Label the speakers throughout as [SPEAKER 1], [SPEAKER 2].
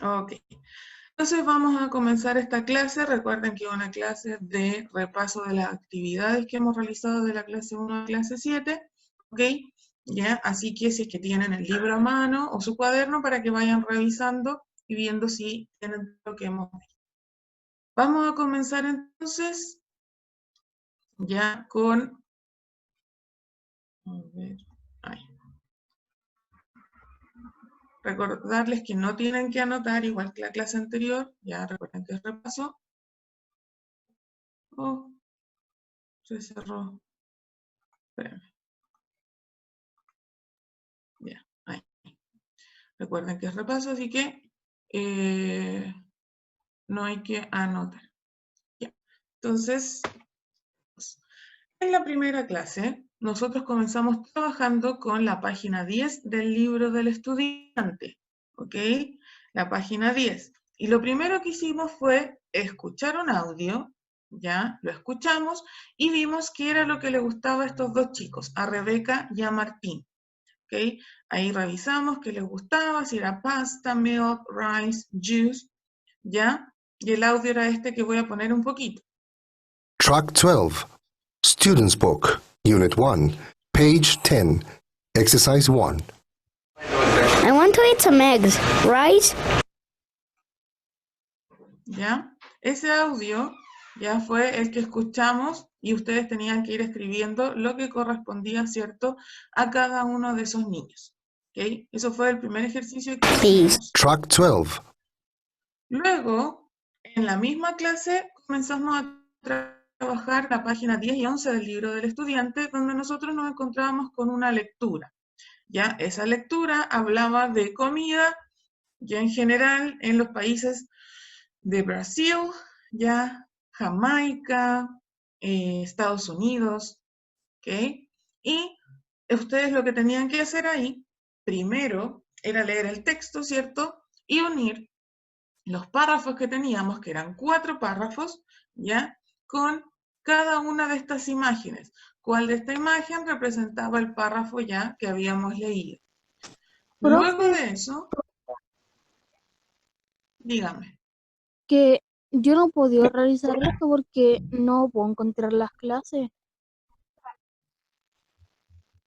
[SPEAKER 1] Ok. Entonces vamos a comenzar esta clase. Recuerden que es una clase de repaso de las actividades que hemos realizado de la clase 1 a la clase 7. ¿Ok? ¿Ya? Así que si es que tienen el libro a mano o su cuaderno para que vayan revisando y viendo si tienen lo que hemos visto. Vamos a comenzar entonces ya con... A ver, ahí. Recordarles que no tienen que anotar, igual que la clase anterior. Ya recuerden que es repaso. Oh, se cerró. Espérenme. Ya, ahí. Recuerden que es repaso, así que no hay que anotar. Ya. Entonces, en la primera clase, nosotros comenzamos trabajando con la página 10 del libro del estudiante. ¿Ok? La página 10. Y lo primero que hicimos fue escuchar un audio, ya, lo escuchamos, y vimos qué era lo que le gustaba a estos dos chicos, a Rebeca y a Martín. ¿Okay? Ahí revisamos qué les gustaba, si era pasta, milk, rice, juice, ¿ya? Y el audio era este que voy a poner un poquito.
[SPEAKER 2] Track 12, Student's Book, Unit 1, page 10, Exercise 1.
[SPEAKER 3] I want to eat some eggs, right?
[SPEAKER 1] ¿Ya? Ese audio ya fue el que escuchamos y ustedes tenían que ir escribiendo lo que correspondía, ¿cierto?, a cada uno de esos niños. ¿Ok? Eso fue el primer ejercicio que hicimos.
[SPEAKER 2] Track 12.
[SPEAKER 1] Luego, en la misma clase, comenzamos a trabajar la página 10 y 11 del libro del estudiante, donde nosotros nos encontrábamos con una lectura. ¿Ya? Esa lectura hablaba de comida, ya en general, en los países de Brasil, ya Jamaica, Estados Unidos, ¿ok? Y ustedes lo que tenían que hacer ahí, primero, era leer el texto, ¿cierto? Y unir los párrafos que teníamos, que eran 4 párrafos, ¿ya? Con cada una de estas imágenes. ¿Cuál de esta imagen representaba el párrafo ya que habíamos leído? Luego de eso, dígame.
[SPEAKER 3] Que yo no he podido realizar esto porque no puedo encontrar las clases.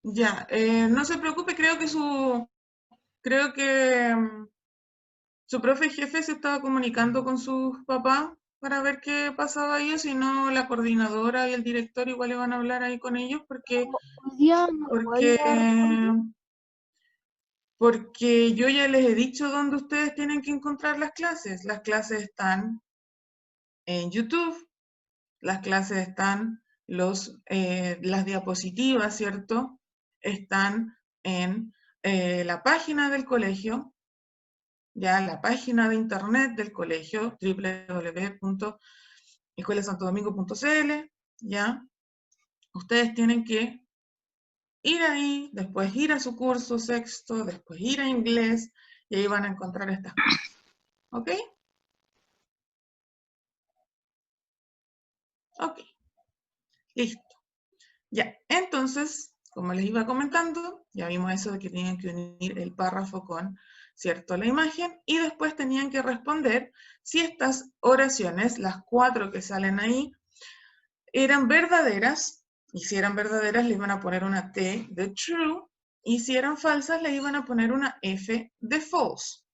[SPEAKER 1] Ya, no se preocupe, creo que su profe jefe se estaba comunicando con sus papás para ver qué pasaba ahí, o si no, la coordinadora y el director igual iban a hablar ahí con ellos,
[SPEAKER 3] Hoy día no lo puedo
[SPEAKER 1] porque,
[SPEAKER 3] ayudar a responder.
[SPEAKER 1] porque yo ya les he dicho dónde ustedes tienen que encontrar las clases. Las clases están en YouTube, las clases están, las diapositivas, ¿cierto? Están en la página del colegio, ya la página de internet del colegio, www.escuelasantodomingo.cl, ya. Ustedes tienen que ir ahí, después ir a su curso sexto, después ir a inglés, y ahí van a encontrar estas cosas. ¿Ok? Ok, listo. Ya, entonces, como les iba comentando, ya vimos eso de que tenían que unir el párrafo con, ¿cierto?, la imagen, y después tenían que responder si estas oraciones, las 4 que salen ahí, eran verdaderas, y si eran verdaderas le iban a poner una T de true, y si eran falsas le iban a poner una F de false,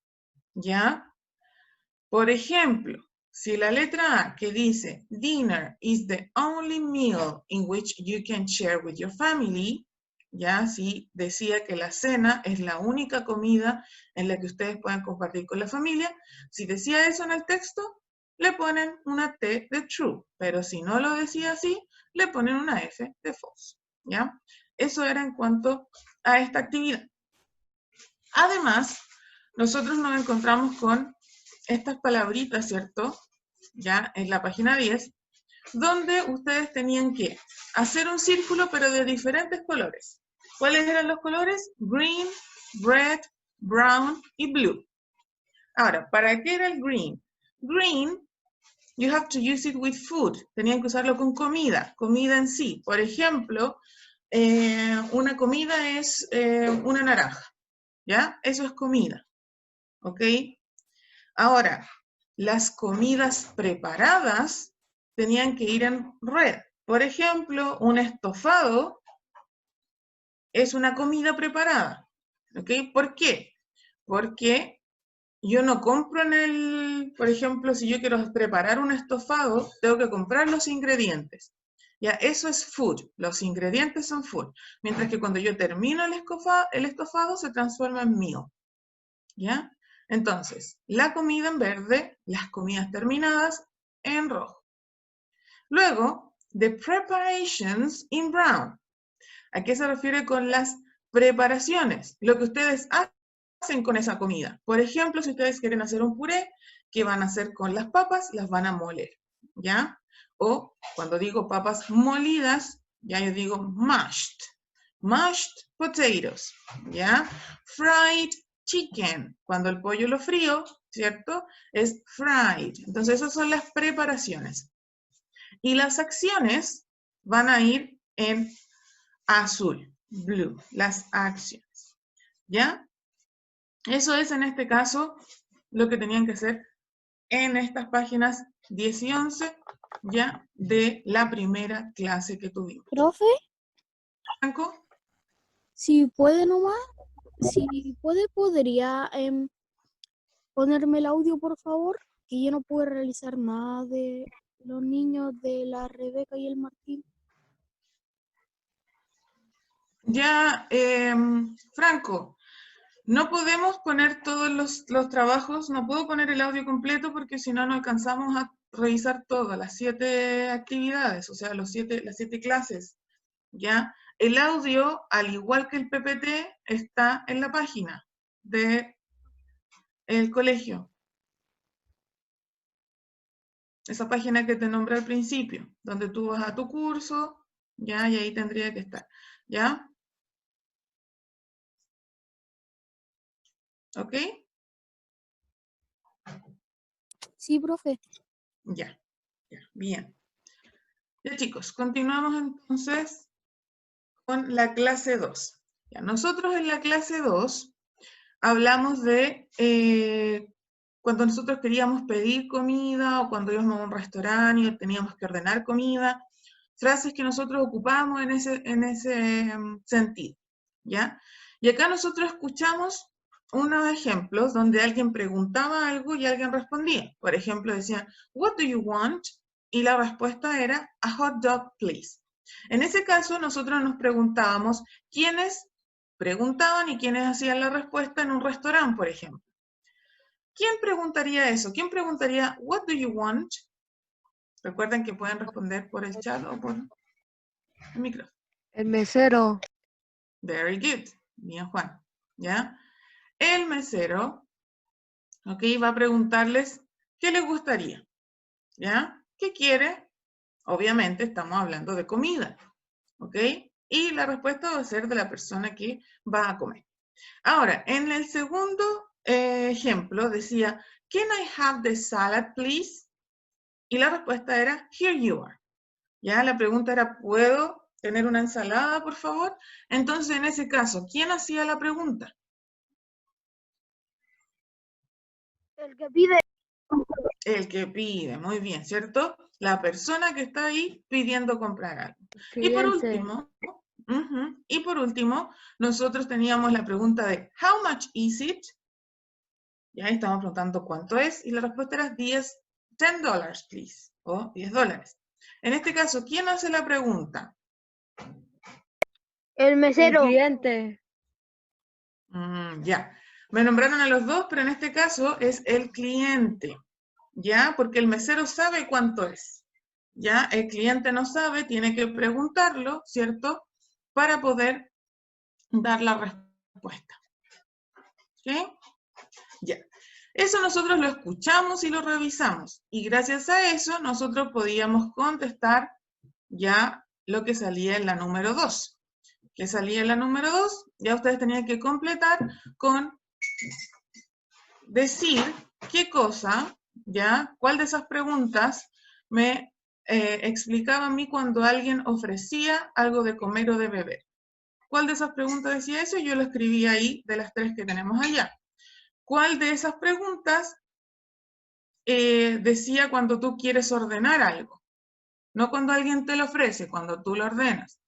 [SPEAKER 1] ¿ya? Por ejemplo, si la letra A que dice dinner is the only meal in which you can share with your family, ya si decía que la cena es la única comida en la que ustedes pueden compartir con la familia, si decía eso en el texto, le ponen una T de true, pero si no lo decía así, le ponen una F de false, ¿ya? Eso era en cuanto a esta actividad. Además, nosotros nos encontramos con estas palabritas, ¿cierto? Ya en la página 10, donde ustedes tenían que hacer un círculo, pero de diferentes colores. ¿Cuáles eran los colores? Green, red, brown y blue. Ahora, ¿para qué era el green? Green, you have to use it with food. Tenían que usarlo con comida, comida en sí. Por ejemplo, una comida es una naranja, ¿ya? Eso es comida, ¿ok? Ahora, las comidas preparadas tenían que ir en red. Por ejemplo, un estofado es una comida preparada. ¿Ok? ¿Por qué? Porque yo no compro en el, por ejemplo, si yo quiero preparar un estofado, tengo que comprar los ingredientes. Ya, eso es food, los ingredientes son food. Mientras que cuando yo termino el estofado se transforma en meal. ¿Ya? Entonces, la comida en verde, las comidas terminadas en rojo. Luego, the preparations in brown. ¿A qué se refiere con las preparaciones? Lo que ustedes hacen con esa comida. Por ejemplo, si ustedes quieren hacer un puré, ¿qué van a hacer con las papas? Las van a moler, ¿ya? O cuando digo papas molidas, ya yo digo mashed. Mashed potatoes, ¿ya? Fried chicken. Cuando el pollo lo frío, ¿cierto? Es fried. Entonces esas son las preparaciones. Y las acciones van a ir en azul, blue, las acciones, ¿ya? Eso es en este caso lo que tenían que hacer en estas páginas 10 y 11, ya, de la primera clase que tuvimos.
[SPEAKER 3] Profe,
[SPEAKER 1] ¿Franco?
[SPEAKER 3] si puede nomás, si puede, podría ponerme el audio, por favor, que yo no puedo realizar nada de los niños de la Rebeca y el Martín.
[SPEAKER 1] Ya, Franco, no podemos poner todos los trabajos, no puedo poner el audio completo porque si no, no alcanzamos a revisar todas las 7 actividades, o sea, las 7 clases, ¿ya? El audio, al igual que el PPT, está en la página del colegio. Esa página que te nombré al principio, donde tú vas a tu curso, ¿ya? Y ahí tendría que estar, ¿ya? ¿Ok?
[SPEAKER 3] Sí, profe.
[SPEAKER 1] Ya, bien. Ya chicos, continuamos entonces con la clase 2. Ya, nosotros en la clase 2 hablamos de cuando nosotros queríamos pedir comida o cuando íbamos a un restaurante y teníamos que ordenar comida, frases que nosotros ocupamos en ese sentido, ¿ya? Y acá nosotros escuchamos unos ejemplos donde alguien preguntaba algo y alguien respondía. Por ejemplo, decían, what do you want? Y la respuesta era, a hot dog, please. En ese caso, nosotros nos preguntábamos quiénes preguntaban y quiénes hacían la respuesta en un restaurante, por ejemplo. ¿Quién preguntaría eso? ¿Quién preguntaría, what do you want? Recuerden que pueden responder por el chat o por el micrófono.
[SPEAKER 4] El mesero.
[SPEAKER 1] Very good. Bien, Juan. ¿Ya? El mesero, ok, va a preguntarles qué les gustaría. ¿Ya? ¿Qué quiere? Obviamente estamos hablando de comida. ¿Ok? Y la respuesta va a ser de la persona que va a comer. Ahora, en el segundo ejemplo decía, can I have the salad, please? Y la respuesta era, here you are. Ya, la pregunta era, ¿puedo tener una ensalada, por favor? Entonces, en ese caso, ¿quién hacía la pregunta?
[SPEAKER 3] El que pide.
[SPEAKER 1] El que pide, muy bien, ¿cierto? La persona que está ahí pidiendo comprar algo. Y por último, nosotros teníamos la pregunta de, how much is it? Ya estamos preguntando cuánto es, y la respuesta era $10, please, o $10. En este caso, ¿quién hace la pregunta?
[SPEAKER 3] El
[SPEAKER 4] El
[SPEAKER 3] mesero.
[SPEAKER 4] cliente.
[SPEAKER 1] Ya, me nombraron a los dos, pero en este caso es el cliente, ¿ya? Porque el mesero sabe cuánto es, ¿ya? El cliente no sabe, tiene que preguntarlo, ¿cierto? Para poder dar la respuesta. ¿Ok? Ya. Eso nosotros lo escuchamos y lo revisamos. Y gracias a eso nosotros podíamos contestar ya lo que salía en la número 2. ¿Qué salía en la número 2? Ya ustedes tenían que completar con decir qué cosa, ya, cuál de esas preguntas me explicaba a mí cuando alguien ofrecía algo de comer o de beber. ¿Cuál de esas preguntas decía eso? Yo lo escribí ahí de las 3 que tenemos allá. ¿Cuál de esas preguntas decía cuando tú quieres ordenar algo. No cuando alguien te lo ofrece, cuando tú lo ordenas.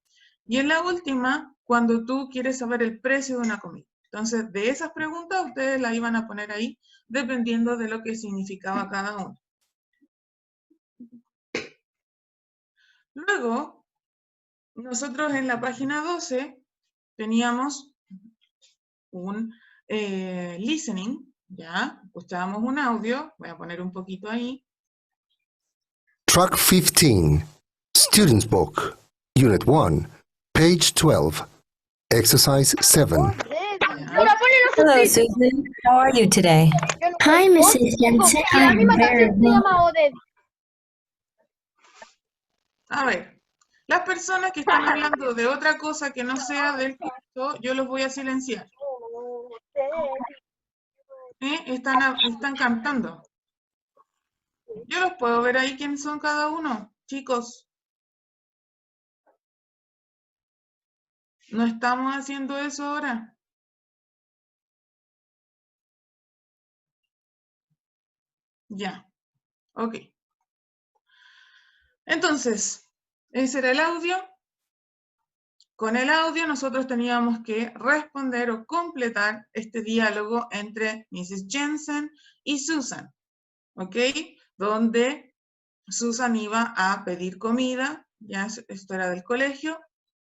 [SPEAKER 1] Y en la última, cuando tú quieres saber el precio de una comida. Entonces, de esas preguntas ustedes las iban a poner ahí, dependiendo de lo que significaba cada una. Luego, nosotros en la página 12 teníamos un listening, ¿ya? Escuchábamos un audio, voy a poner un poquito ahí.
[SPEAKER 2] Track 15, Student's Book, Unit 1, page 12, exercise 7.
[SPEAKER 1] ¿Ya?
[SPEAKER 5] Hello, Susan. How are you today?
[SPEAKER 6] Hi, Mrs. Jensen. I'm very well.
[SPEAKER 1] A ver, las personas que están hablando de otra cosa que no sea del curso, yo los voy a silenciar. Están cantando. Yo los puedo ver ahí quiénes son cada uno, chicos. No estamos haciendo eso ahora. Ya, ok. Entonces, ese era el audio. Con el audio nosotros teníamos que responder o completar este diálogo entre Mrs. Jensen y Susan, ¿ok? Donde Susan iba a pedir comida, ya esto era del colegio,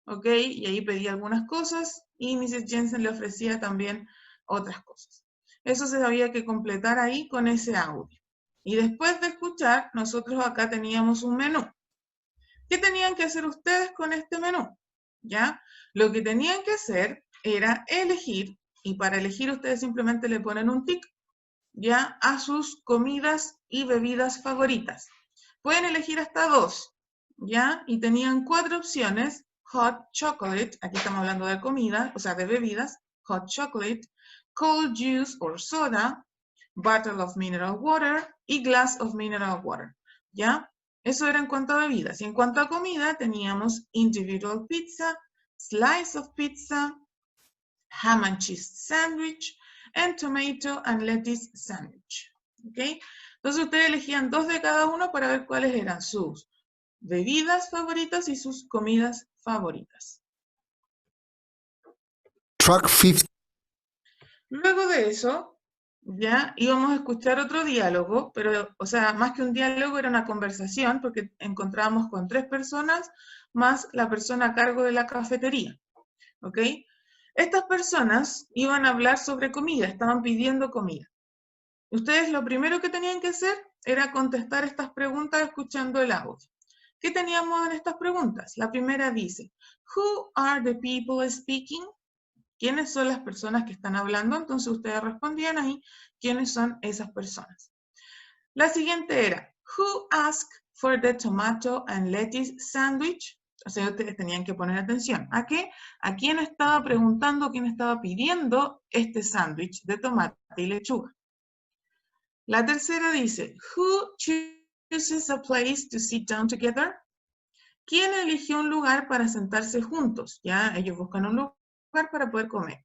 [SPEAKER 1] ¿ok? Y ahí pedía algunas cosas y Mrs. Jensen le ofrecía también otras cosas. Eso se había que completar ahí con ese audio. Y después de escuchar, nosotros acá teníamos un menú. ¿Qué tenían que hacer ustedes con este menú? ¿Ya? Lo que tenían que hacer era elegir, y para elegir ustedes simplemente le ponen un tic, ¿ya? A sus comidas y bebidas favoritas. Pueden elegir hasta 2, ¿ya? Y tenían 4 opciones: hot chocolate, aquí estamos hablando de comida, o sea, de bebidas, hot chocolate, cold juice or soda, bottle of mineral water y glass of mineral water, ¿ya? Eso era en cuanto a bebidas. Y en cuanto a comida, teníamos individual pizza, slice of pizza, ham and cheese sandwich, and tomato and lettuce sandwich. ¿Ok? Entonces ustedes elegían 2 de cada uno para ver cuáles eran sus bebidas favoritas y sus comidas favoritas.
[SPEAKER 2] Track 15.
[SPEAKER 1] Luego de eso, ya íbamos a escuchar otro diálogo, pero, o sea, más que un diálogo era una conversación, porque encontrábamos con 3 personas, más la persona a cargo de la cafetería, ¿ok? Estas personas iban a hablar sobre comida, estaban pidiendo comida. Ustedes lo primero que tenían que hacer era contestar estas preguntas escuchando el audio. ¿Qué teníamos en estas preguntas? La primera dice, Who are the people speaking? ¿Quiénes son las personas que están hablando? Entonces ustedes respondían ahí, ¿quiénes son esas personas? La siguiente era, Who asked for the tomato and lettuce sandwich? O sea, ustedes tenían que poner atención. ¿A qué? ¿A quién estaba preguntando, quién estaba pidiendo este sándwich de tomate y lechuga? La tercera dice, Who chooses a place to sit down together? ¿Quién eligió un lugar para sentarse juntos? Ya, ellos buscan un lugar para poder comer.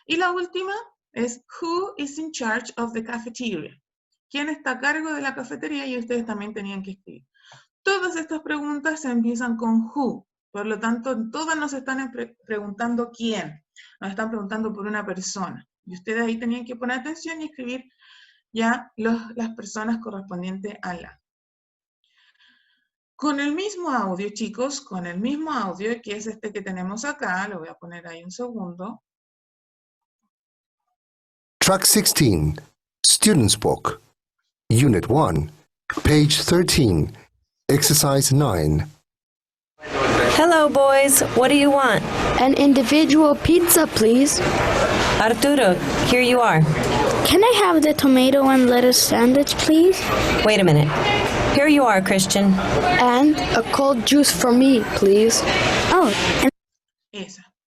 [SPEAKER 1] Y la última es Who is in charge of the cafeteria? ¿Quién está a cargo de la cafetería? Y ustedes también tenían que escribir. Todas estas preguntas se empiezan con who, por lo tanto, todas nos están preguntando quién, nos están preguntando por una persona. Y ustedes ahí tenían que poner atención y escribir ya las personas correspondientes a la. Con el mismo audio, chicos, con el mismo audio, que es este que tenemos acá, lo voy a poner ahí un segundo.
[SPEAKER 2] Track 16, Student's Book, Unit 1, page 13, exercise 9.
[SPEAKER 5] Hello, boys. What do you want?
[SPEAKER 6] An individual pizza, please.
[SPEAKER 5] Arturo, here you are.
[SPEAKER 6] Can I have the tomato and lettuce sandwich, please?
[SPEAKER 5] Wait a minute. Here you are, Christian.
[SPEAKER 6] And a cold juice for me, please. Oh, and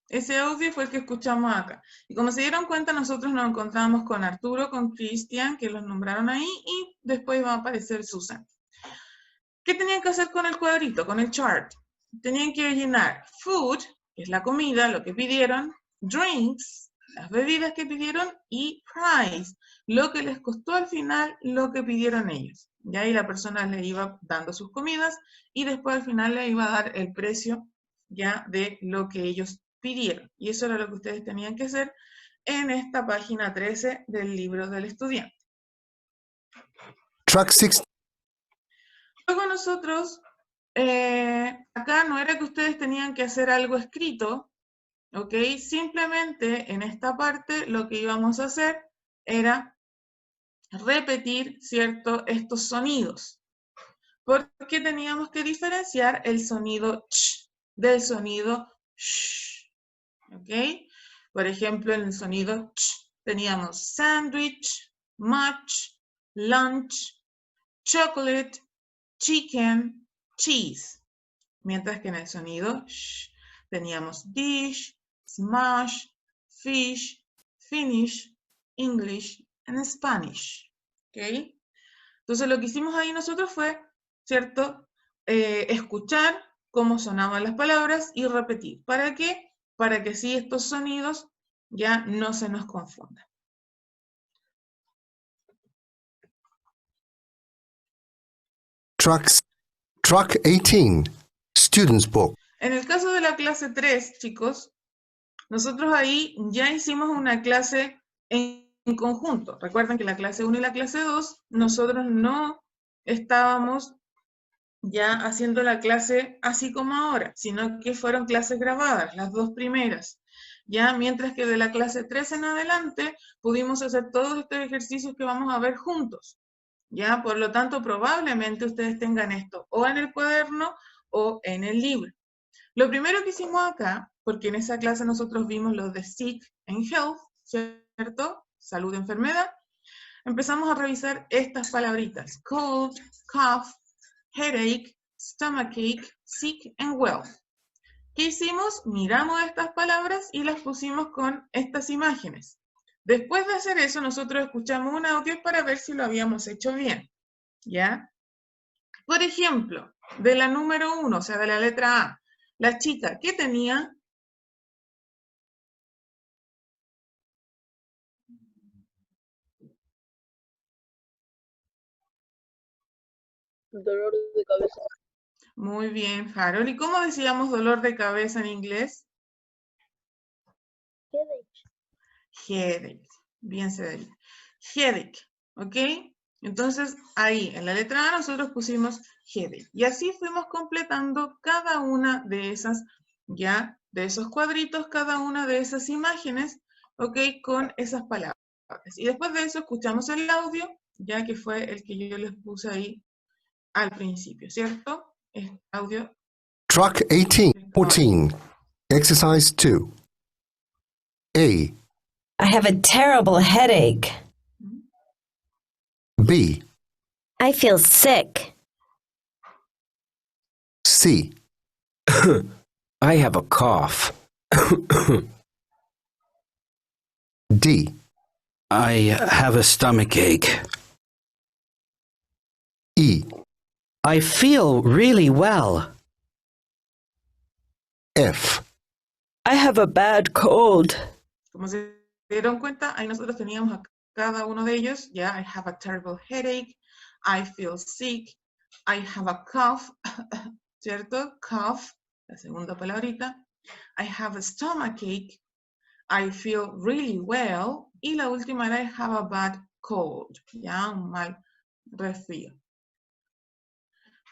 [SPEAKER 1] Ese audio fue el que escuchamos acá. Y como se dieron cuenta, nosotros nos encontramos con Arturo, con Cristian, que los nombraron ahí, y después va a aparecer Susan. ¿Qué tenían que hacer con el cuadrito, con el chart? Tenían que llenar food, que es la comida, lo que pidieron, drinks, las bebidas que pidieron, y price, lo que les costó al final lo que pidieron ellos. Y ahí la persona le iba dando sus comidas y después al final le iba a dar el precio ya de lo que ellos pidieron. Y eso era lo que ustedes tenían que hacer en esta página 13 del libro del estudiante.
[SPEAKER 2] Track 6.
[SPEAKER 1] Luego nosotros, acá no era que ustedes tenían que hacer algo escrito, ¿ok? Simplemente en esta parte lo que íbamos a hacer era repetir, ¿cierto?, estos sonidos. Porque teníamos que diferenciar el sonido ch del sonido sh, ¿ok? Por ejemplo, en el sonido ch teníamos sandwich, much, lunch, chocolate, chicken, cheese. Mientras que en el sonido sh teníamos dish, smash, fish, finish, English, and Spanish. ¿Ok? Entonces lo que hicimos ahí nosotros fue, ¿cierto? Escuchar cómo sonaban las palabras y repetir. ¿Para qué? Para que así estos sonidos ya no se nos confundan.
[SPEAKER 2] Track 18. Students Book.
[SPEAKER 1] En el caso de la clase 3, chicos, nosotros ahí ya hicimos una clase en conjunto. Recuerden que la clase 1 y la clase 2, nosotros no estábamos ya haciendo la clase así como ahora, sino que fueron clases grabadas, las dos primeras. Ya, mientras que de la clase 3 en adelante pudimos hacer todos estos ejercicios que vamos a ver juntos. Ya, por lo tanto, probablemente ustedes tengan esto o en el cuaderno o en el libro. Lo primero que hicimos acá, porque en esa clase nosotros vimos los de sick and health, ¿cierto? Salud, enfermedad. Empezamos a revisar estas palabritas: cold, cough, headache, stomachache, sick and well. ¿Qué hicimos? Miramos estas palabras y las pusimos con estas imágenes. Después de hacer eso, nosotros escuchamos un audio para ver si lo habíamos hecho bien. ¿Ya? Por ejemplo, de la número 1, o sea, de la letra A, la chica, ¿qué tenía?
[SPEAKER 6] Dolor de cabeza.
[SPEAKER 1] Muy bien, Harold. ¿Y cómo decíamos dolor de cabeza en inglés? Headache. Bien, Cedric. Headache, ¿ok? Entonces, ahí, en la letra A, nosotros pusimos headache. Y así fuimos completando cada una de esas, ya, de esos cuadritos, cada una de esas imágenes, ¿ok? Con esas palabras. Y después de eso, escuchamos el audio, ya que fue el que yo les puse ahí al principio, ¿cierto? Este audio.
[SPEAKER 2] Track 14. Exercise 2. A.
[SPEAKER 5] I have a terrible headache.
[SPEAKER 2] B.
[SPEAKER 5] I feel sick.
[SPEAKER 2] C.
[SPEAKER 7] I have a cough.
[SPEAKER 2] D.
[SPEAKER 7] I have a stomachache.
[SPEAKER 2] E.
[SPEAKER 7] I feel really well.
[SPEAKER 2] F.
[SPEAKER 4] I have a bad cold.
[SPEAKER 1] Como se dieron cuenta, ahí nosotros teníamos a cada uno de ellos, ya, I have a terrible headache, I feel sick, I have a cough, ¿cierto? Cough, la segunda palabrita. I have a stomachache, I feel really well, y la última era I have a bad cold, ya, un mal resfrío.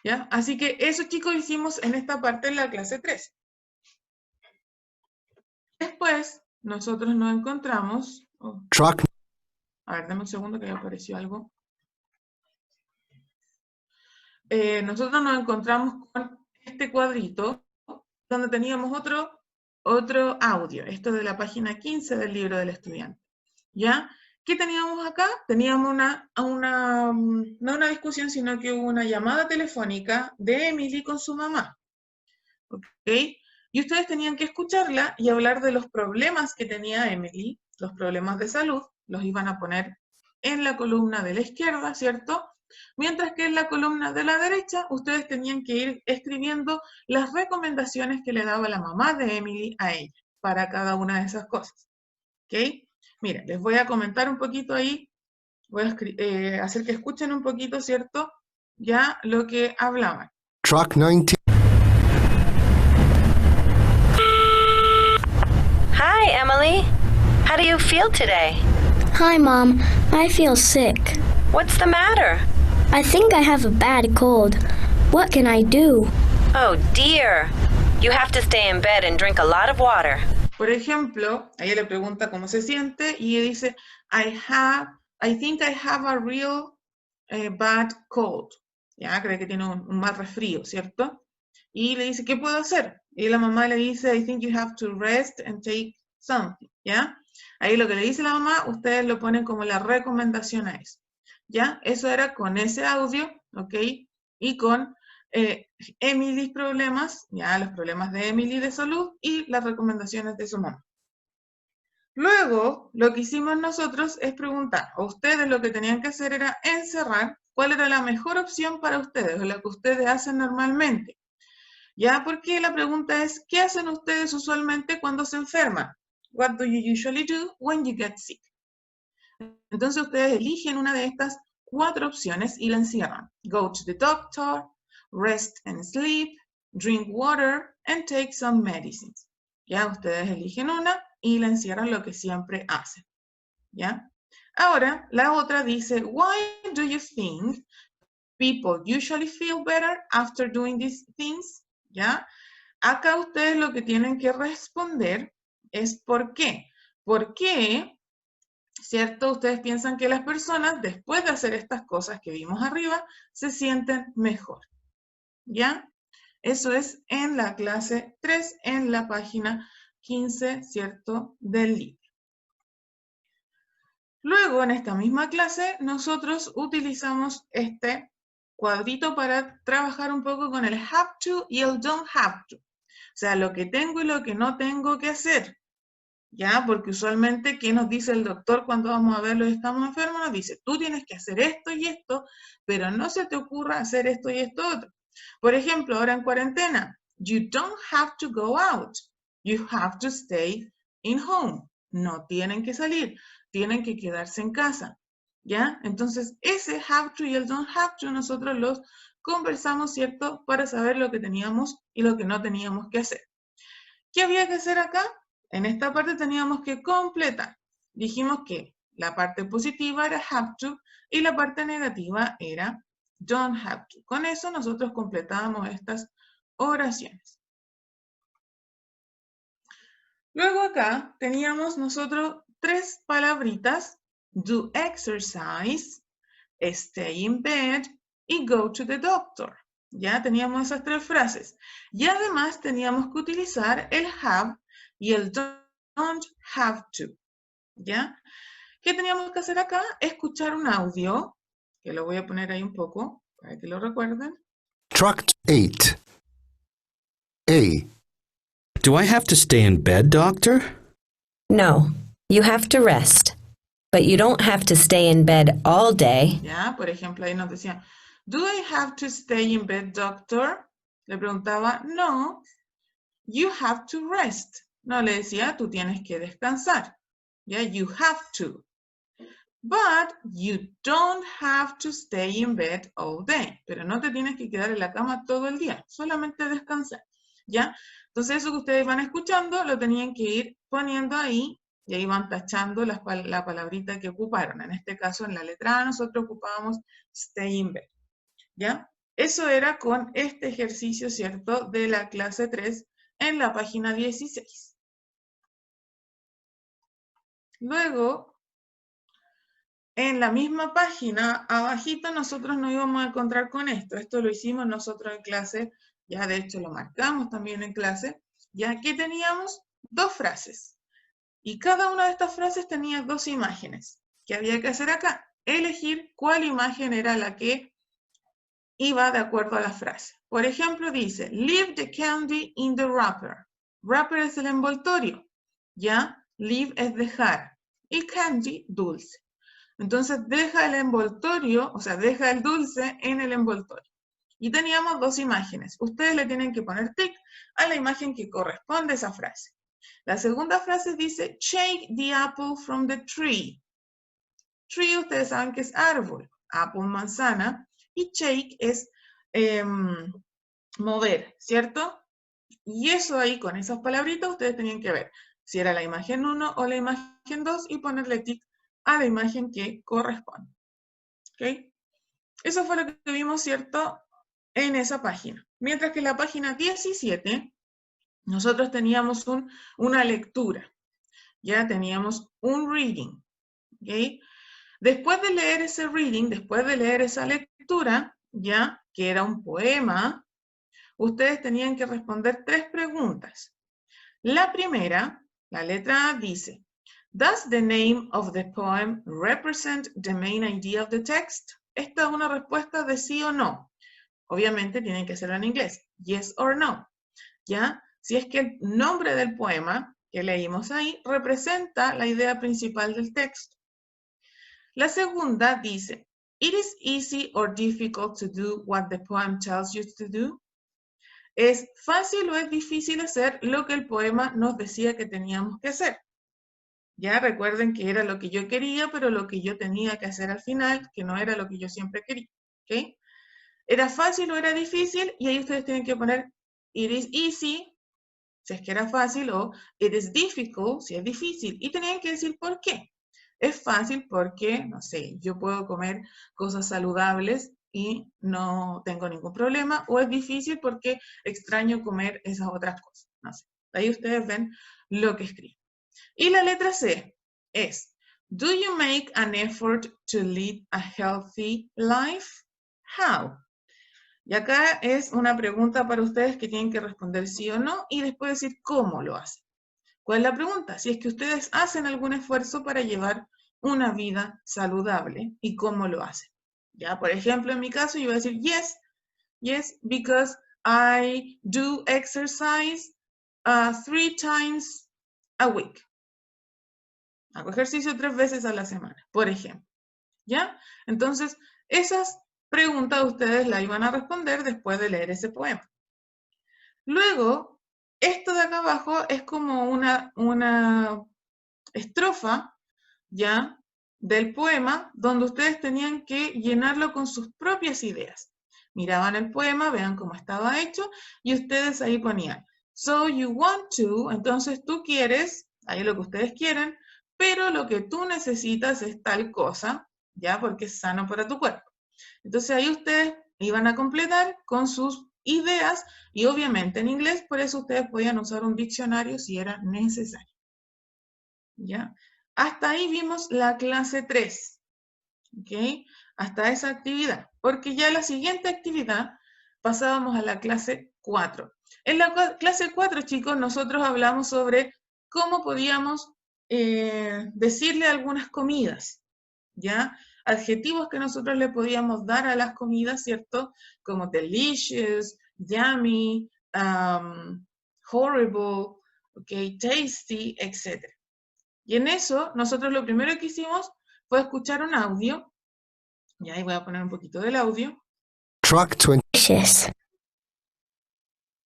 [SPEAKER 1] ¿Ya? Así que eso, chicos, hicimos en esta parte de la clase 3. Después, nosotros nos encontramos...
[SPEAKER 2] Track.
[SPEAKER 1] A ver, dame un segundo que me apareció algo. Nosotros nos encontramos con este cuadrito donde teníamos otro audio. Esto es de la página 15 del libro del estudiante. ¿Ya? ¿Qué teníamos acá? Teníamos no una discusión, sino que hubo una llamada telefónica de Emily con su mamá. ¿Ok? Y ustedes tenían que escucharla y hablar de los problemas que tenía Emily, los problemas de salud, los iban a poner en la columna de la izquierda, ¿cierto? Mientras que en la columna de la derecha, ustedes tenían que ir escribiendo las recomendaciones que le daba la mamá de Emily a ella, para cada una de esas cosas. ¿Ok? Miren, les voy a comentar un poquito ahí, voy a hacer que escuchen un poquito, ¿cierto? Ya lo que hablaban.
[SPEAKER 2] Truck 19.
[SPEAKER 5] Hi, Emily. How do you feel today?
[SPEAKER 6] Hi, Mom. I feel sick.
[SPEAKER 5] What's the matter?
[SPEAKER 6] I think I have a bad cold. What can I do?
[SPEAKER 5] Oh, dear. You have to stay in bed and drink a lot of water.
[SPEAKER 1] Por ejemplo, ella le pregunta cómo se siente y ella dice, I think I have a real bad cold. Ya, cree que tiene un mal resfrío, ¿cierto? Y le dice, ¿qué puedo hacer? Y la mamá le dice, I think you have to rest and take something, ¿ya? Ahí lo que le dice la mamá, ustedes lo ponen como la recomendación a eso, ¿ya? Eso era con ese audio, ¿ok? Y con Emily's problemas, ya, los problemas de Emily de salud y las recomendaciones de su mamá. Luego, lo que hicimos nosotros es preguntar, a ustedes lo que tenían que hacer era encerrar cuál era la mejor opción para ustedes, o la que ustedes hacen normalmente. ¿Ya? Porque la pregunta es, ¿qué hacen ustedes usualmente cuando se enferman? What do you usually do when you get sick? Entonces ustedes eligen una de estas 4 opciones y la encierran. Go to the doctor, rest and sleep, drink water, and take some medicines. ¿Ya? Ustedes eligen una y la encierran lo que siempre hacen. ¿Ya? Ahora, la otra dice, why do you think people usually feel better after doing these things? ¿Ya? Acá ustedes lo que tienen que responder es ¿por qué? ¿Por qué, cierto? Ustedes piensan que las personas, después de hacer estas cosas que vimos arriba, se sienten mejor. ¿Ya? Eso es en la clase 3, en la página 15, ¿cierto? Del libro. Luego, en esta misma clase, nosotros utilizamos este cuadrito para trabajar un poco con el have to y el don't have to. O sea, lo que tengo y lo que no tengo que hacer. ¿Ya? Porque usualmente, ¿qué nos dice el doctor cuando vamos a verlo y estamos enfermos? Nos dice, tú tienes que hacer esto y esto, pero no se te ocurra hacer esto y esto otro. Por ejemplo, ahora en cuarentena, you don't have to go out. You have to stay in home. No tienen que salir, tienen que quedarse en casa. ¿Ya? Entonces, ese have to y el don't have to nosotros los conversamos, ¿cierto? Para saber lo que teníamos y lo que no teníamos que hacer. ¿Qué había que hacer acá? En esta parte teníamos que completar. Dijimos que la parte positiva era have to y la parte negativa era don't have to. Con eso nosotros completábamos estas oraciones. Luego acá teníamos nosotros 3 palabritas, do exercise, stay in bed y go to the doctor. Ya teníamos esas 3 frases. Y además teníamos que utilizar el have y el don't have to. ¿Ya? ¿Qué teníamos que hacer acá? Escuchar un audio, que lo voy a poner ahí un poco, para que lo recuerden.
[SPEAKER 2] Truck 8. A.
[SPEAKER 7] Do I have to stay in bed, doctor?
[SPEAKER 5] No, you have to rest. But you don't have to stay in bed all day.
[SPEAKER 1] Ya, por ejemplo, ahí nos decían, do I have to stay in bed, doctor? Le preguntaba, no, you have to rest. No, le decía, tú tienes que descansar. Ya, you have to. But you don't have to stay in bed all day. Pero no te tienes que quedar en la cama todo el día, solamente descansar. ¿Ya? Entonces eso que ustedes van escuchando lo tenían que ir poniendo ahí y ahí van tachando la palabrita que ocuparon. En este caso, en la letra A, nosotros ocupábamos stay in bed. ¿Ya? Eso era con este ejercicio, ¿cierto? De la clase 3 en la página 16. Luego, en la misma página, abajito, nosotros nos íbamos a encontrar con esto. Esto lo hicimos nosotros en clase, ya de hecho lo marcamos también en clase. Ya que teníamos 2 frases. Y cada una de estas frases tenía 2 imágenes. ¿Qué había que hacer acá? Elegir cuál imagen era la que iba de acuerdo a la frase. Por ejemplo, dice, leave the candy in the wrapper. Wrapper es el envoltorio. ¿Ya? Leave es dejar. Y candy, dulce. Entonces, deja el envoltorio, o sea, deja el dulce en el envoltorio. Y teníamos 2 imágenes. Ustedes le tienen que poner tic a la imagen que corresponde a esa frase. La segunda frase dice, shake the apple from the tree. Tree, ustedes saben que es árbol. Apple, manzana. Y shake es mover, ¿cierto? Y eso ahí, con esas palabritas, ustedes tenían que ver si era la imagen 1 o la imagen 2 y ponerle tic a la imagen que corresponde. ¿Ok? Eso fue lo que vimos, ¿cierto? En esa página. Mientras que en la página 17, nosotros teníamos una lectura. Ya teníamos un reading. ¿Ok? Después de leer ese reading, después de leer esa lectura, ya, que era un poema, ustedes tenían que responder 3 preguntas. La primera, la letra A dice, does the name of the poem represent the main idea of the text? Esta es una respuesta de sí o no. Obviamente tienen que hacerlo en inglés. Yes or no. ¿Ya? Si es que el nombre del poema que leímos ahí representa la idea principal del texto. La segunda dice, it is easy or difficult to do what the poem tells you to do. ¿Es fácil o es difícil hacer lo que el poema nos decía que teníamos que hacer? Ya recuerden que era lo que yo quería, pero lo que yo tenía que hacer al final, que no era lo que yo siempre quería. ¿Ok? ¿Era fácil o era difícil? Y ahí ustedes tienen que poner it is easy, si es que era fácil, o it is difficult, si es difícil. Y tenían que decir por qué. Es fácil porque, no sé, yo puedo comer cosas saludables y no tengo ningún problema, o es difícil porque extraño comer esas otras cosas. No sé. Ahí ustedes ven lo que escribo. Y la letra C es, do you make an effort to lead a healthy life? How? Y acá es una pregunta para ustedes que tienen que responder sí o no y después decir cómo lo hacen. ¿Cuál es la pregunta? Si es que ustedes hacen algún esfuerzo para llevar una vida saludable y cómo lo hacen. Ya, por ejemplo, en mi caso yo voy a decir yes, because I do exercise 3 times a week. Hago ejercicio 3 veces a la semana, por ejemplo. ¿Ya? Entonces, esas preguntas ustedes las iban a responder después de leer ese poema. Luego, esto de acá abajo es como una estrofa, ¿ya? Del poema, donde ustedes tenían que llenarlo con sus propias ideas. Miraban el poema, vean cómo estaba hecho, y ustedes ahí ponían, so you want to, entonces tú quieres, ahí lo que ustedes quieren, pero lo que tú necesitas es tal cosa, ¿ya? Porque es sano para tu cuerpo. Entonces ahí ustedes iban a completar con sus ideas, y obviamente en inglés, por eso ustedes podían usar un diccionario si era necesario. ¿Ya? Hasta ahí vimos la clase 3, ¿ok? Hasta esa actividad, porque ya la siguiente actividad pasábamos a la clase 4. En la clase 4, chicos, nosotros hablamos sobre cómo podíamos decirle algunas comidas, ¿ya? Adjetivos que nosotros le podíamos dar a las comidas, ¿cierto? Como delicious, yummy, horrible, okay, tasty, etc. Y en eso, nosotros lo primero que hicimos fue escuchar un audio. Y ahí voy a poner un poquito del audio.
[SPEAKER 2] Track 20.
[SPEAKER 6] Delicious.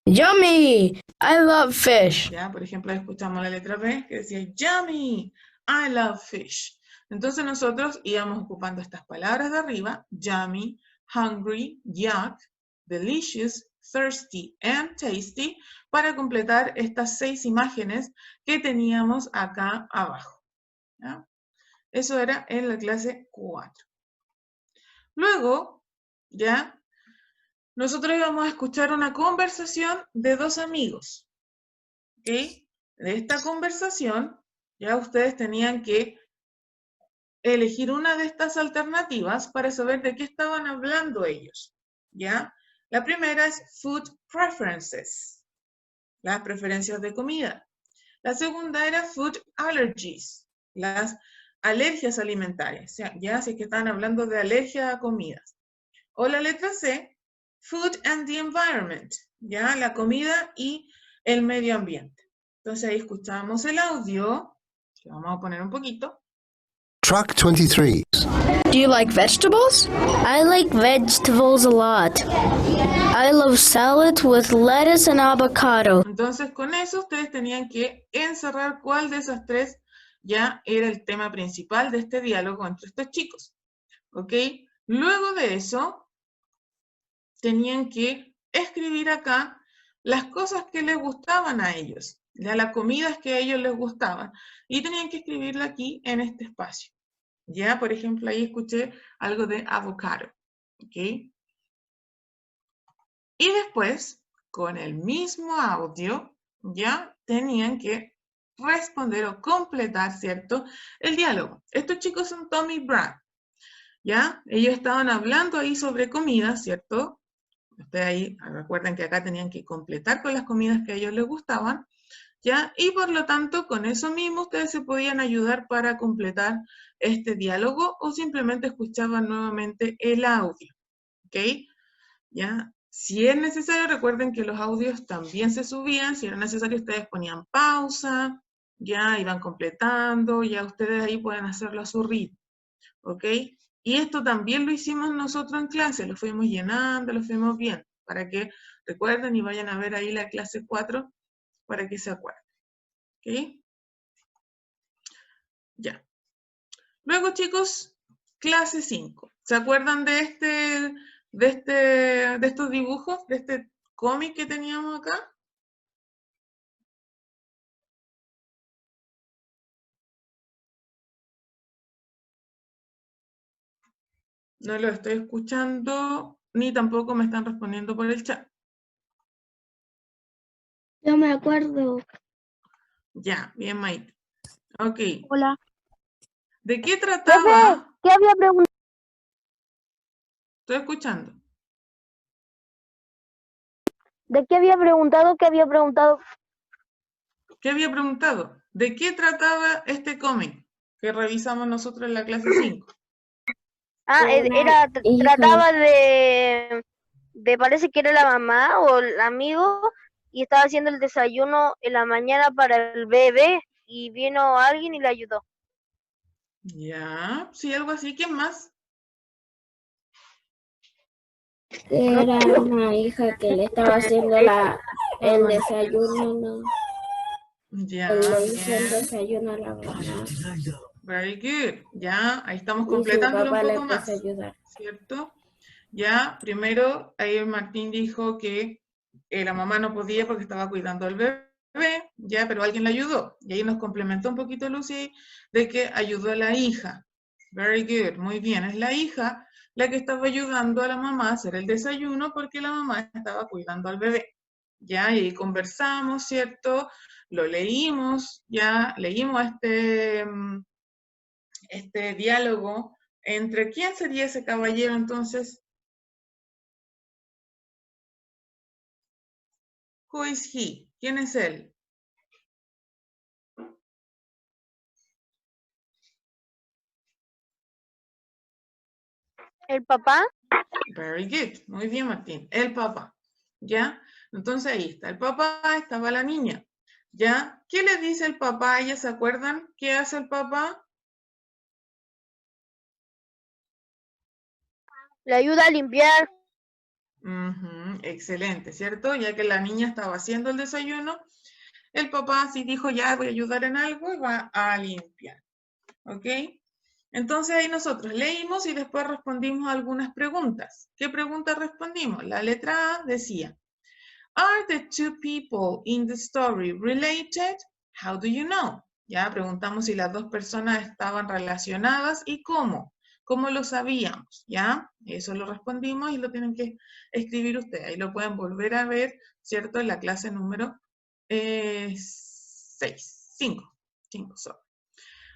[SPEAKER 6] Yummy! I love fish.
[SPEAKER 1] Ya, por ejemplo, escuchamos la letra B que decía, yummy, I love fish. Entonces nosotros íbamos ocupando estas palabras de arriba, yummy, hungry, yuck, delicious, thirsty, and tasty, para completar estas 6 imágenes que teníamos acá abajo. ¿Ya? Eso era en la clase 4. Luego, ya, nosotros íbamos a escuchar una conversación de 2 amigos. ¿Ok? De esta conversación, ya ustedes tenían que elegir una de estas alternativas para saber de qué estaban hablando ellos. ¿Ya? La primera es food preferences, las preferencias de comida. La segunda era food allergies, las alergias alimentarias, ya si es que están hablando de alergia a comidas. O la letra C, food and the environment, ya la comida y el medio ambiente. Entonces ahí escuchamos el audio, que vamos a poner un poquito.
[SPEAKER 2] Track 23.
[SPEAKER 6] Do you like vegetables? I like vegetables a lot. I love salad with lettuce and avocado.
[SPEAKER 1] Entonces, con eso ustedes tenían que encerrar cuál de esas tres ya era el tema principal de este diálogo entre estos chicos. ¿Ok? Luego de eso, tenían que escribir acá las cosas que les gustaban a ellos, ya las comidas que a ellos les gustaban, y tenían que escribirla aquí en este espacio. Ya, por ejemplo, ahí escuché algo de avocado. ¿Ok? Y después, con el mismo audio, ya tenían que responder o completar, ¿cierto?, el diálogo. Estos chicos son Tommy y Brad, ¿ya? Ellos estaban hablando ahí sobre comida, ¿cierto? Ustedes ahí recuerden que acá tenían que completar con las comidas que a ellos les gustaban, ¿ya? Y por lo tanto, con eso mismo, ustedes se podían ayudar para completar este diálogo o simplemente escuchaban nuevamente el audio, ¿ok? ¿Ya? Si es necesario, recuerden que los audios también se subían. Si era necesario, ustedes ponían pausa, ya iban completando, ya ustedes ahí pueden hacerlo a su ritmo, ¿ok? Y esto también lo hicimos nosotros en clase, lo fuimos llenando, lo fuimos viendo, para que recuerden y vayan a ver ahí la clase 4, para que se acuerden, ¿ok? Ya. Luego, chicos, clase 5. ¿Se acuerdan de estos dibujos, de este cómic que teníamos acá? No lo estoy escuchando, ni tampoco me están respondiendo por el chat.
[SPEAKER 3] Yo me acuerdo.
[SPEAKER 1] Ya, bien, Maite. Ok.
[SPEAKER 3] Hola.
[SPEAKER 1] ¿De qué trataba?
[SPEAKER 3] ¿Qué había preguntado?
[SPEAKER 1] Estoy escuchando.
[SPEAKER 3] ¿De qué había preguntado? ¿Qué había preguntado?
[SPEAKER 1] ¿Qué había preguntado? ¿De qué trataba este cómic que revisamos nosotros en la clase 5?
[SPEAKER 8] Trataba parece que era la mamá o el amigo y estaba haciendo el desayuno en la mañana para el bebé y vino alguien y le ayudó.
[SPEAKER 1] Ya, sí, algo así. ¿Quién más?
[SPEAKER 9] Era una hija que le estaba haciendo el desayuno, ¿no?
[SPEAKER 1] Ya,
[SPEAKER 9] Le hizo el
[SPEAKER 1] bien.
[SPEAKER 9] desayuno a la mamá
[SPEAKER 1] Very good. Ya, ahí estamos
[SPEAKER 9] y su
[SPEAKER 1] completándolo un
[SPEAKER 9] papá le
[SPEAKER 1] poco
[SPEAKER 9] empezó
[SPEAKER 1] más,
[SPEAKER 9] a ayudar.
[SPEAKER 1] ¿cierto? Ya, primero, ahí Martín dijo que la mamá no podía porque estaba cuidando al bebé, ya, pero alguien le ayudó. Y ahí nos complementó un poquito Lucy de que ayudó a la hija. Very good, muy bien. Es la hija la que estaba ayudando a la mamá a hacer el desayuno porque la mamá estaba cuidando al bebé. Ya, y ahí conversamos, ¿cierto? Lo leímos, ya, leímos este diálogo entre quién sería ese caballero entonces. Who is he? ¿Quién es él?
[SPEAKER 8] ¿El papá?
[SPEAKER 1] Very good. Muy bien, Martín. El papá. ¿Ya? Entonces ahí está el papá, estaba la niña. ¿Ya? ¿Qué le dice el papá? ¿Ellas se acuerdan? ¿Qué hace el papá?
[SPEAKER 8] Le ayuda a limpiar.
[SPEAKER 1] Excelente, ¿cierto? Ya que la niña estaba haciendo el desayuno, el papá sí dijo, ya voy a ayudar en algo y va a limpiar. ¿Ok? Entonces ahí nosotros leímos y después respondimos algunas preguntas. ¿Qué preguntas respondimos? La letra A decía, ¿Are the two people in the story related? How do you know? Ya preguntamos si las dos personas estaban relacionadas y cómo. ¿Cómo lo sabíamos? ¿Ya? Eso lo respondimos y lo tienen que escribir ustedes. Ahí lo pueden volver a ver, ¿cierto? En la clase número 5, sorry.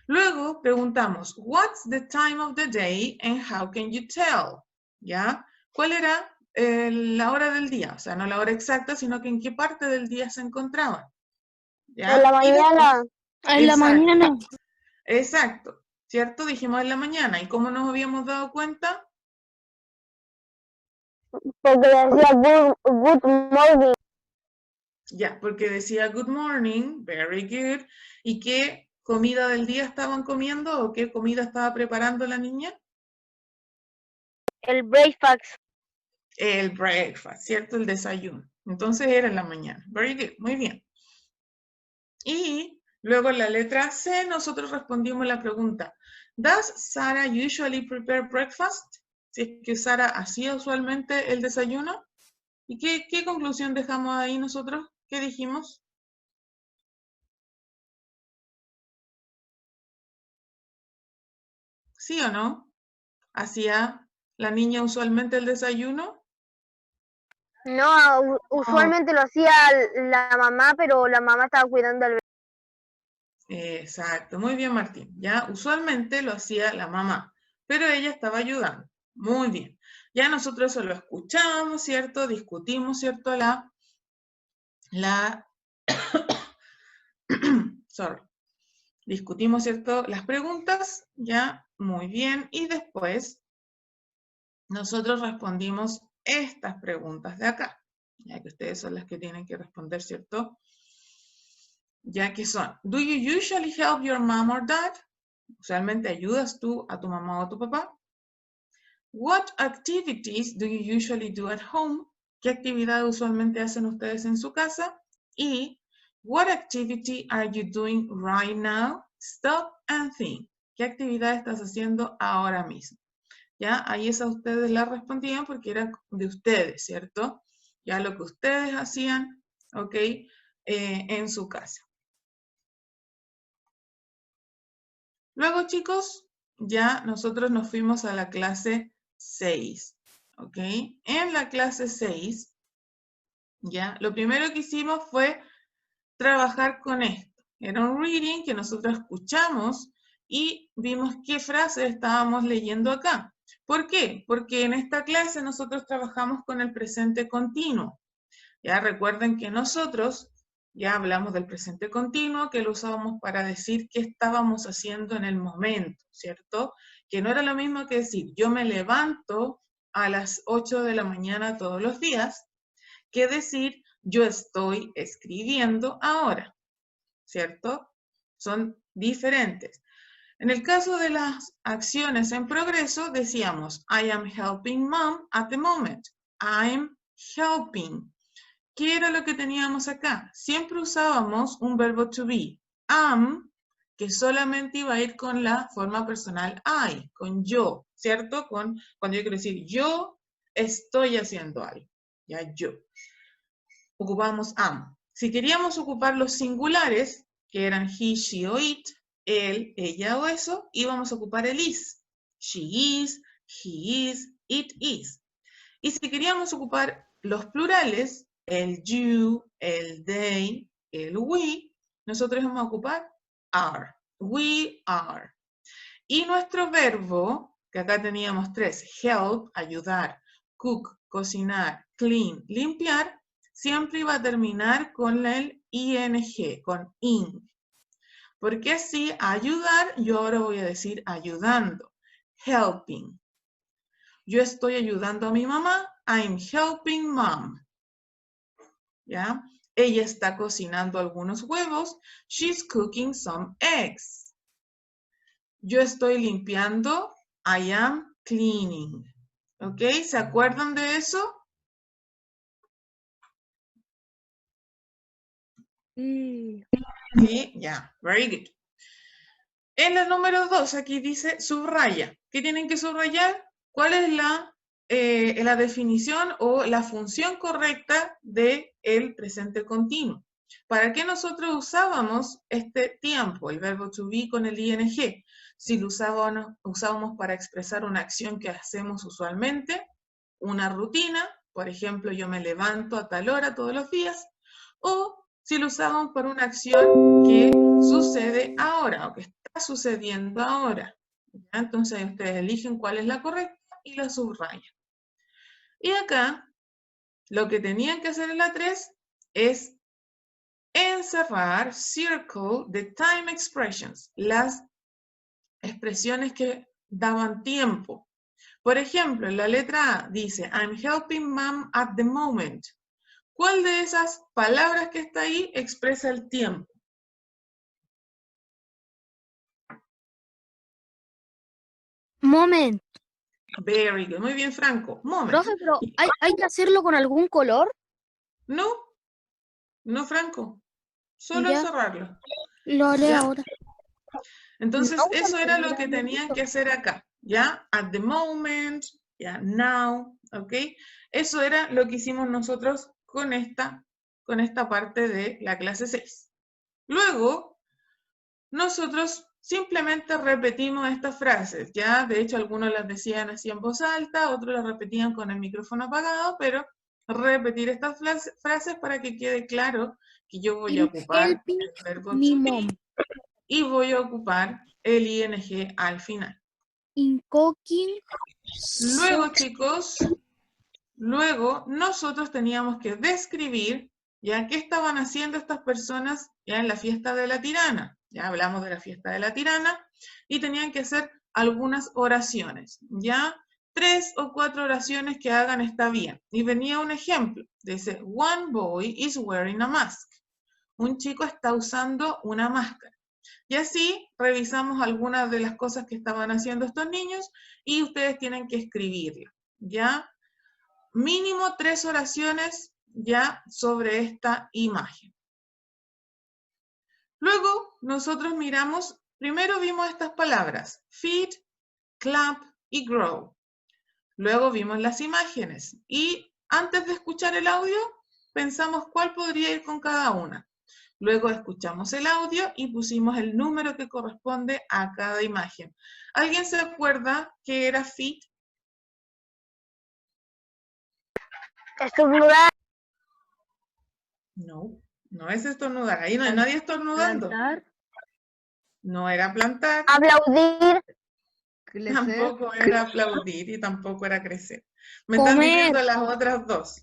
[SPEAKER 1] Luego preguntamos, what's the time of the day and how can you tell? ¿Ya? ¿Cuál era la hora del día? O sea, no la hora exacta, sino que en qué parte del día se encontraban. ¿Ya?
[SPEAKER 8] En la mañana.
[SPEAKER 3] En la mañana.
[SPEAKER 1] Exacto. ¿Cierto? Dijimos en la mañana. ¿Y cómo nos habíamos dado cuenta?
[SPEAKER 8] Porque decía good morning.
[SPEAKER 1] Ya, porque decía good morning, very good. ¿Y qué comida del día estaban comiendo o qué comida estaba preparando la niña?
[SPEAKER 8] El breakfast.
[SPEAKER 1] El breakfast, ¿cierto? El desayuno. Entonces era en la mañana. Very good, muy bien. Y luego en la letra C nosotros respondimos la pregunta, ¿Does Sarah usually prepare breakfast? Si es que Sara hacía usualmente el desayuno. ¿Y qué conclusión dejamos ahí nosotros? ¿Qué dijimos? ¿Sí o no? ¿Hacía la niña usualmente el desayuno?
[SPEAKER 8] No, usualmente lo hacía la mamá, pero la mamá estaba cuidando al bebé.
[SPEAKER 1] Exacto, muy bien Martín. Ya usualmente lo hacía la mamá, pero ella estaba ayudando. Muy bien. Ya nosotros eso lo escuchamos, ¿cierto? Discutimos, ¿cierto? Sorry. Discutimos, ¿cierto? Las preguntas, ya, muy bien. Y después nosotros respondimos estas preguntas de acá, ya que ustedes son las que tienen que responder, ¿cierto? Ya que son, ¿Do you usually help your mom or dad? ¿Usualmente ayudas tú a tu mamá o a tu papá? What activities do you usually do at home? ¿Qué actividad usualmente hacen ustedes en su casa? Y what activity are you doing right now? Stop and think. ¿Qué actividad estás haciendo ahora mismo? Ya, ahí esa ustedes la respondían porque era de ustedes, ¿cierto? Ya lo que ustedes hacían, ¿ok? En su casa. Luego, chicos, ya nosotros nos fuimos a la clase 6, ¿ok? En la clase 6, ya, lo primero que hicimos fue trabajar con esto. Era un reading que nosotros escuchamos y vimos qué frases estábamos leyendo acá. ¿Por qué? Porque en esta clase nosotros trabajamos con el presente continuo. Ya recuerden que nosotros ya hablamos del presente continuo, que lo usábamos para decir qué estábamos haciendo en el momento, ¿cierto? Que no era lo mismo que decir, yo me levanto a las 8 de la mañana todos los días, que decir, yo estoy escribiendo ahora, ¿cierto? Son diferentes. En el caso de las acciones en progreso, decíamos, I am helping mom at the moment. I'm helping. ¿Qué era lo que teníamos acá? Siempre usábamos un verbo to be. Am, que solamente iba a ir con la forma personal I, con yo, ¿cierto? Cuando yo quiero decir yo estoy haciendo algo. Ya yo. Ocupamos am. Si queríamos ocupar los singulares, que eran he, she o it, él, ella o eso, íbamos a ocupar el is. She is, he is, it is. Y si queríamos ocupar los plurales, el you, el they, el we, nosotros vamos a ocupar are. We are. Y nuestro verbo, que acá teníamos 3, help, ayudar, cook, cocinar, clean, limpiar, siempre iba a terminar con el ing, con ing. Porque así, ayudar, yo ahora voy a decir ayudando, helping. Yo estoy ayudando a mi mamá, I'm helping mom. ¿Ya? Ella está cocinando algunos huevos, she's cooking some eggs. Yo estoy limpiando, I am cleaning. ¿Ok? ¿Se acuerdan de eso?
[SPEAKER 3] Sí.
[SPEAKER 1] Sí, ya, very good. En el número 2, aquí dice subraya. ¿Qué tienen que subrayar? ¿Cuál es la definición o la función correcta del presente continuo? ¿Para qué nosotros usábamos este tiempo, el verbo to be con el ing? Si lo usábamos para expresar una acción que hacemos usualmente, una rutina, por ejemplo, yo me levanto a tal hora todos los días, o si lo usábamos para una acción que sucede ahora o que está sucediendo ahora. ¿Ya? Entonces ustedes eligen cuál es la correcta y la subrayan. Y acá, lo que tenían que hacer en la 3 es encerrar, circle, the time expressions, las expresiones que daban tiempo. Por ejemplo, en la letra A dice, I'm helping mom at the moment. ¿Cuál de esas palabras que está ahí expresa el tiempo?
[SPEAKER 3] Moment.
[SPEAKER 1] Very good. Muy bien, Franco. Moment.
[SPEAKER 3] Profe, pero ¿hay que hacerlo con algún color?
[SPEAKER 1] No, no, Franco. Solo
[SPEAKER 3] Ya.
[SPEAKER 1] encerrarlo.
[SPEAKER 3] Lo haré
[SPEAKER 1] ¿Ya?
[SPEAKER 3] ahora.
[SPEAKER 1] Entonces,
[SPEAKER 3] No,
[SPEAKER 1] eso era lo que
[SPEAKER 3] también,
[SPEAKER 1] tenían
[SPEAKER 3] listo.
[SPEAKER 1] que hacer acá. ¿Ya? At the moment, ya, now, ¿ok? Eso era lo que hicimos nosotros con esta parte de la clase 6. Luego, nosotros simplemente repetimos estas frases, ¿ya? De hecho, algunos las decían así en voz alta, otros las repetían con el micrófono apagado, pero repetir estas frases para que quede claro que yo voy a
[SPEAKER 3] In
[SPEAKER 1] ocupar
[SPEAKER 3] helping
[SPEAKER 1] el verbo
[SPEAKER 3] me
[SPEAKER 1] to
[SPEAKER 3] mom.
[SPEAKER 1] be y voy a ocupar el ing al final.
[SPEAKER 3] In cooking.
[SPEAKER 1] Luego, chicos, luego nosotros teníamos que describir ya qué estaban haciendo estas personas ya en la fiesta de la tirana. Ya hablamos de la fiesta de la tirana y tenían que hacer algunas oraciones, ¿ya? 3 o 4 oraciones que hagan está bien. Y venía un ejemplo. Dice, one boy is wearing a mask. Un chico está usando una máscara. Y así revisamos algunas de las cosas que estaban haciendo estos niños y ustedes tienen que escribirla, ¿ya? Mínimo 3 oraciones ya sobre esta imagen. Luego nosotros miramos, primero vimos estas palabras, feed, clap y grow. Luego vimos las imágenes y antes de escuchar el audio pensamos cuál podría ir con cada una. Luego escuchamos el audio y pusimos el número que corresponde a cada imagen. ¿Alguien se acuerda qué era feed?
[SPEAKER 8] Estornudar.
[SPEAKER 1] No, no es estornudar. Ahí no hay nadie estornudando.
[SPEAKER 3] Plantar.
[SPEAKER 1] No era plantar.
[SPEAKER 8] Aplaudir.
[SPEAKER 1] Tampoco era aplaudir y tampoco era crecer. Me
[SPEAKER 3] Comer.
[SPEAKER 1] están diciendo las otras dos.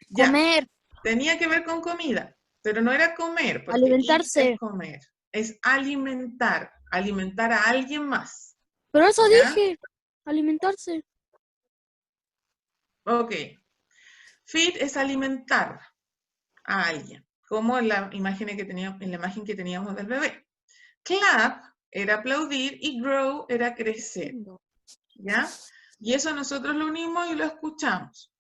[SPEAKER 1] Ya,
[SPEAKER 3] Comer.
[SPEAKER 1] tenía que ver con comida, pero no era comer, porque
[SPEAKER 3] Alimentarse.
[SPEAKER 1] eat es comer. Es alimentar, alimentar a alguien más.
[SPEAKER 3] Pero eso
[SPEAKER 1] ¿Ya?
[SPEAKER 3] dije. Alimentarse.
[SPEAKER 1] Ok. Feed es alimentar a alguien, como en la imagen que teníamos del bebé. Clap era aplaudir y grow era crecer. ¿Ya? Y eso nosotros lo unimos y lo escuchamos.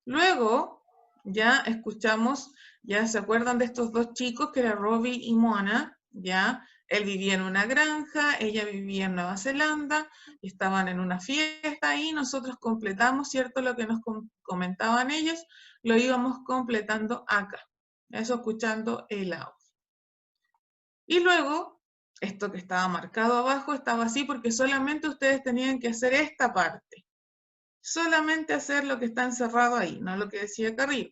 [SPEAKER 1] Luego, ya escuchamos, ya se acuerdan de estos dos chicos que eran Robbie y Mona, ¿ya? Él vivía en una granja, ella vivía en Nueva Zelanda, y estaban en una fiesta y nosotros completamos, ¿cierto? Lo que nos comentaban ellos, lo íbamos completando acá. Eso escuchando el audio. Y luego, esto que estaba marcado abajo estaba así porque solamente ustedes tenían que hacer esta parte. Solamente hacer lo que está encerrado ahí, no lo que decía acá arriba.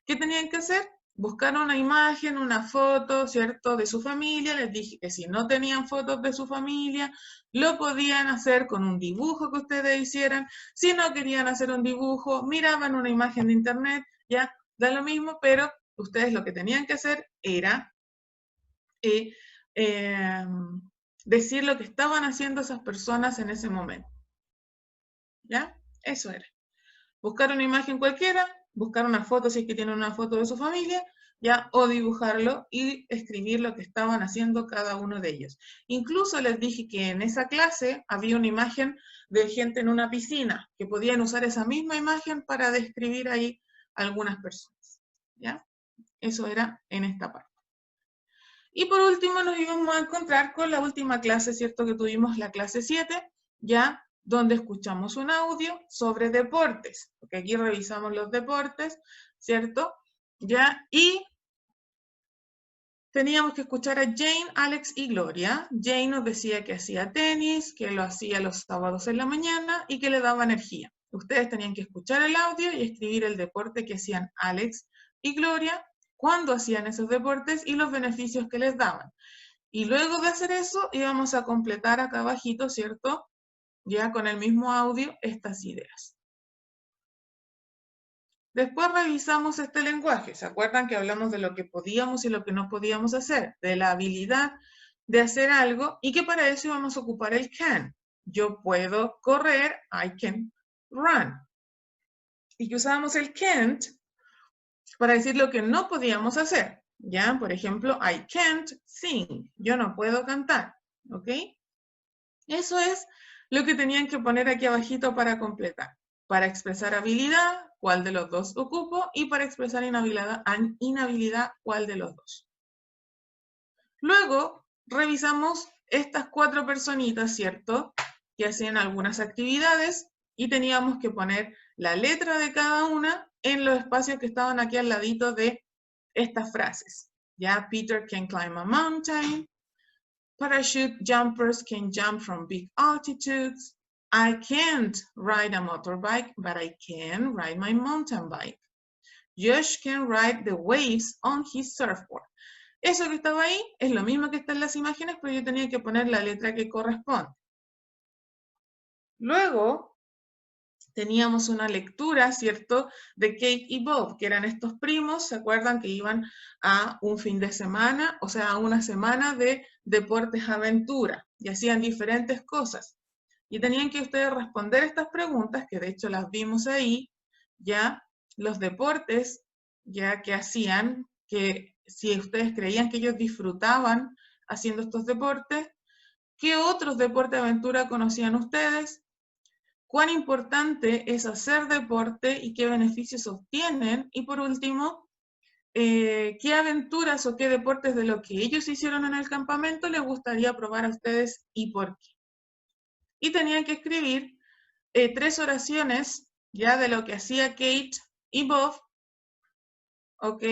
[SPEAKER 1] ¿Qué tenían que hacer? Buscar una imagen, una foto, ¿cierto? De su familia. Les dije que si no tenían fotos de su familia, lo podían hacer con un dibujo que ustedes hicieran. Si no querían hacer un dibujo, miraban una imagen de internet, ya, da lo mismo, pero ustedes lo que tenían que hacer era decir lo que estaban haciendo esas personas en ese momento. ¿Ya? Eso era. Buscar una imagen cualquiera, buscar una foto si es que tienen una foto de su familia, ya, o dibujarlo y escribir lo que estaban haciendo cada uno de ellos. Incluso les dije que en esa clase había una imagen de gente en una piscina, que podían usar esa misma imagen para describir ahí algunas personas. ¿Ya? Eso era en esta parte. Y por último nos íbamos a encontrar con la última clase, ¿cierto? Que tuvimos la clase 7, ya, donde escuchamos un audio sobre deportes, porque aquí revisamos los deportes, ¿cierto? Ya, y teníamos que escuchar a Jane, Alex y Gloria. Jane nos decía que hacía tenis, que lo hacía los sábados en la mañana y que le daba energía. Ustedes tenían que escuchar el audio y escribir el deporte que hacían Alex y Gloria, cuándo hacían esos deportes y los beneficios que les daban. Y luego de hacer eso, íbamos a completar acá abajito, ¿cierto? Ya con el mismo audio, estas ideas. Después revisamos este lenguaje. ¿Se acuerdan que hablamos de lo que podíamos y lo que no podíamos hacer? De la habilidad de hacer algo y que para eso íbamos a ocupar el can. Yo puedo correr, I can run. Y que usábamos el can't para decir lo que no podíamos hacer. ¿Ya? Por ejemplo, I can't sing. Yo no puedo cantar. ¿Ok? Eso es lo que tenían que poner aquí abajito para completar. Para expresar habilidad, ¿cuál de los dos ocupo? Y para expresar inhabilidad, ¿cuál de los dos? Luego, revisamos estas 4 personitas, ¿cierto? Que hacían algunas actividades y teníamos que poner la letra de cada una en los espacios que estaban aquí al ladito de estas frases. Ya, Peter can climb a mountain. Parachute jumpers can jump from big altitudes. I can't ride a motorbike, but I can ride my mountain bike. Josh can ride the waves on his surfboard. Eso que estaba ahí es lo mismo que está en las imágenes, pero yo tenía que poner la letra que corresponde. Luego, teníamos una lectura, ¿cierto?, de Kate y Bob, que eran estos primos, ¿se acuerdan que iban a un fin de semana, o sea, a una semana de deportes aventura, y hacían diferentes cosas? Y tenían que ustedes responder estas preguntas, que de hecho las vimos ahí, ya, los deportes, ya que hacían, que si ustedes creían que ellos disfrutaban haciendo estos deportes, ¿qué otros deportes de aventura conocían ustedes? ¿Cuán importante es hacer deporte y qué beneficios obtienen? Y por último, ¿qué aventuras o qué deportes de lo que ellos hicieron en el campamento les gustaría probar a ustedes y por qué? Y tenían que escribir 3 oraciones ya de lo que hacía Kate y Bob, ¿ok?,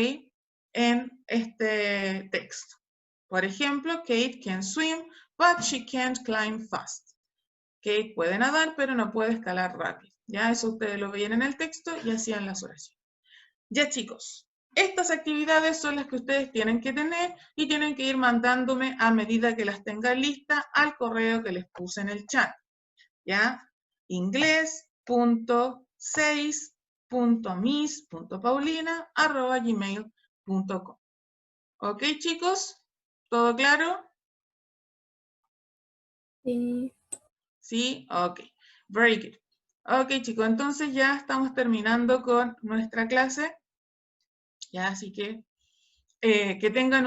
[SPEAKER 1] en este texto. Por ejemplo, Kate can swim, but she can't climb fast. Kate puede nadar, pero no puede escalar rápido. Ya eso ustedes lo veían en el texto y hacían las oraciones. Ya, chicos, estas actividades son las que ustedes tienen que tener y tienen que ir mandándome a medida que las tengan listas al correo que les puse en el chat. ¿Ya? inglés.6.miss.paulina@gmail.com. ¿Ok, chicos? ¿Todo claro?
[SPEAKER 9] Sí.
[SPEAKER 1] ¿Sí? Ok. Very good. Ok, chicos, entonces ya estamos terminando con nuestra clase. Ya, así que tengan